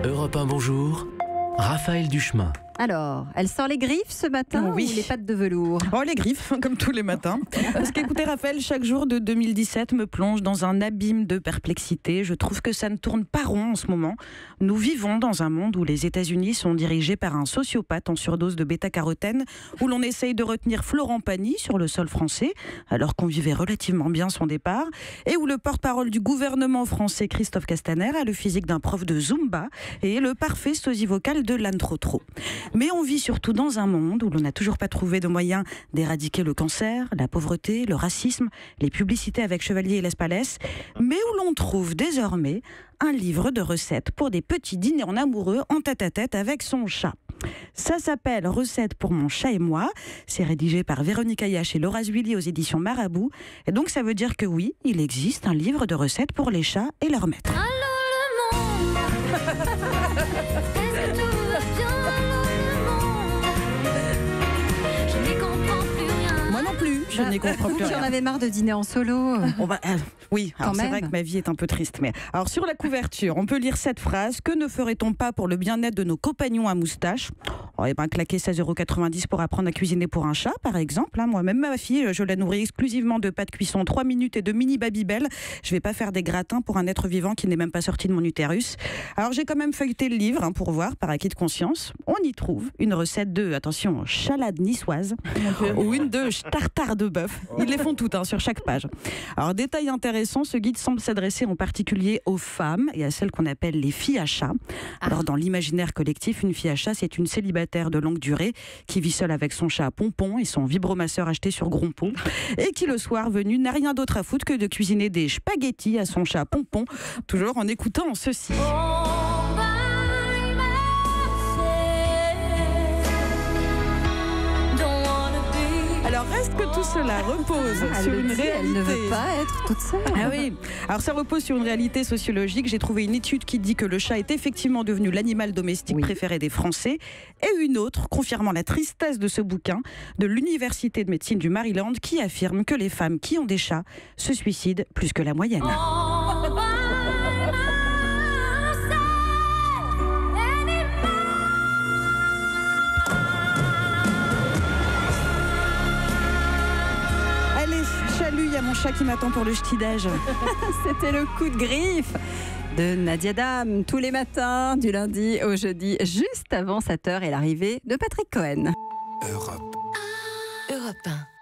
Europe 1, bonjour. Raphaël Duchemin. Alors, elle sort les griffes ce matin Oui. ou les pattes de velours? Oh, les griffes, comme tous les matins. Parce qu'écoutez, Raphaël, chaque jour de 2017 me plonge dans un abîme de perplexité. Je trouve que ça ne tourne pas rond en ce moment. Nous vivons dans un monde où les États-Unis sont dirigés par un sociopathe en surdose de bêta-carotène, où l'on essaye de retenir Florent Pagny sur le sol français, alors qu'on vivait relativement bien son départ, et où le porte-parole du gouvernement français, Christophe Castaner, a le physique d'un prof de Zumba et le parfait sosie vocal de Lan Trotro. Mais on vit surtout dans un monde où l'on n'a toujours pas trouvé de moyens d'éradiquer le cancer, la pauvreté, le racisme, les publicités avec Chevalier et Lespalès, mais où l'on trouve désormais un livre de recettes pour des petits dîners en amoureux en tête-à-tête avec son chat. Ça s'appelle « Recettes pour mon chat et moi ». C'est rédigé par Véronique Ayache et Laura Zuilly aux éditions Marabout. Et donc ça veut dire que oui, il existe un livre de recettes pour les chats et leur maître. Allô le monde, est-ce que tout va bien? Je n'y comprends plus rien. Moi non plus, je n'y comprends plus Vous qui en rien. avez marre de dîner en solo. Oui, alors Quand c'est même. vrai que ma vie est un peu triste. Mais alors sur la couverture, on peut lire cette phrase: que ne ferait-on pas pour le bien-être de nos compagnons à moustache? Claquer 16,90 € pour apprendre à cuisiner pour un chat, par exemple. Moi-même, ma fille, je la nourris exclusivement de pâtes cuisson 3 minutes et de mini Babybel. Je vais pas faire des gratins pour un être vivant qui n'est même pas sorti de mon utérus. Alors j'ai quand même feuilleté le livre pour voir, par acquis de conscience. On y trouve une recette de, attention, chalade niçoise ou une de tartare de bœuf. Ils les font toutes sur chaque page. Alors détail intéressant, ce guide semble s'adresser en particulier aux femmes et à celles qu'on appelle les filles à chat. Alors dans l'imaginaire collectif, une fille à chat, c'est une célibataire de longue durée qui vit seule avec son chat Pompon et son vibromasseur acheté sur Grompon et qui le soir venu n'a rien d'autre à foutre que de cuisiner des spaghettis à son chat Pompon, toujours en écoutant ceci. Alors reste que tout cela repose sur une réalité. Elle ne veut pas être toute seule. Ah oui, alors ça repose sur une réalité sociologique. J'ai trouvé une étude qui dit que le chat est effectivement devenu l'animal domestique préféré des Français, et une autre confirmant la tristesse de ce bouquin de l'Université de médecine du Maryland qui affirme que les femmes qui ont des chats se suicident plus que la moyenne. Allez, chalut, il y a mon chat qui m'attend pour le ch'ti-déj. C'était le coup de griffe de Nadia Dame, tous les matins, du lundi au jeudi, juste avant 7h et l'arrivée de Patrick Cohen. Europe 1.